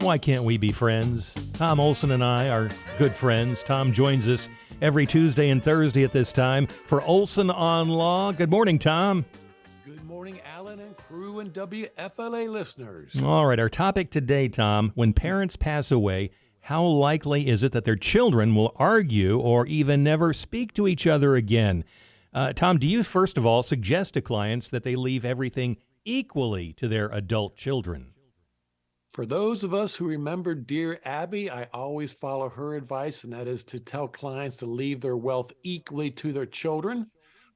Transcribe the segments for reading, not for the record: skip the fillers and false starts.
Why can't we be friends? Tom Olson and I are good friends. Tom joins us every Tuesday and Thursday at this time for Olson on Law. Good morning, Tom. Good morning, Alan and crew and WFLA listeners. All right, our topic today, Tom, when parents pass away, how likely is it that their children will argue or even never speak to each other again? Tom, do you, first of all, suggest to clients that they leave everything equally to their adult children? For those of us who remember Dear Abby, I always follow her advice, and that is to tell clients to leave their wealth equally to their children.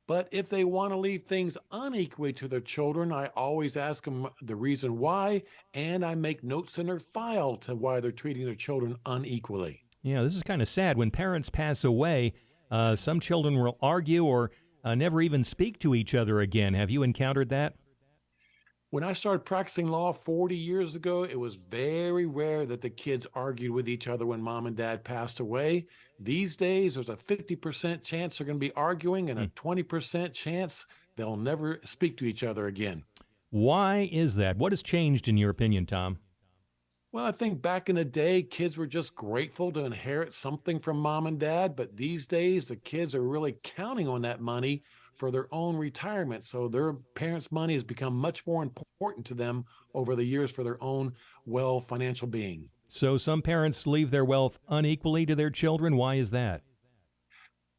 But if they want to leave things unequally to their children, I always ask them the reason why, and I make notes in their file to why they're treating their children unequally. Yeah, this is kind of sad. When parents pass away, some children will argue or never even speak to each other again. Have you encountered that? When I started practicing law 40 years ago, it was very rare that the kids argued with each other when mom and dad passed away. These days, there's a 50% chance they're going to be arguing and a 20% chance they'll never speak to each other again. Why is that? What has changed in your opinion, Tom? Well, I think back in the day, kids were just grateful to inherit something from mom and dad. But these days, the kids are really counting on that money for their own retirement. So their parents' money has become much more important to them over the years for their own financial being. So some parents leave their wealth unequally to their children. Why is that?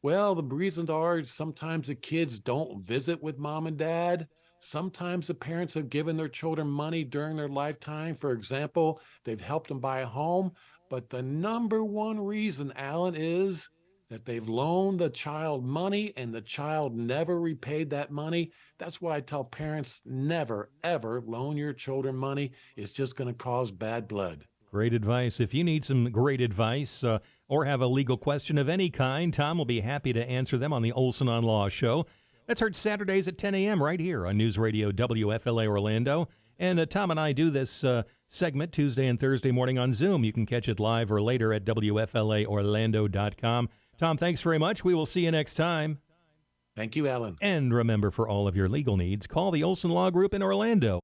Well, the reasons are sometimes the kids don't visit with mom and dad. Sometimes the parents have given their children money during their lifetime. For example, they've helped them buy a home. But the number one reason, Alan, is that they've loaned the child money and the child never repaid that money. That's why I tell parents never, ever loan your children money. It's just going to cause bad blood. Great advice. If you need some great advice or have a legal question of any kind, Tom will be happy to answer them on the Olson on Law show. That's heard Saturdays at 10 a.m. right here on News Radio WFLA Orlando. And Tom and I do this segment Tuesday and Thursday morning on Zoom. You can catch it live or later at WFLAOrlando.com. Tom, thanks very much. We will see you next time. Thank you, Alan. And remember, for all of your legal needs, call the Olson Law Group in Orlando.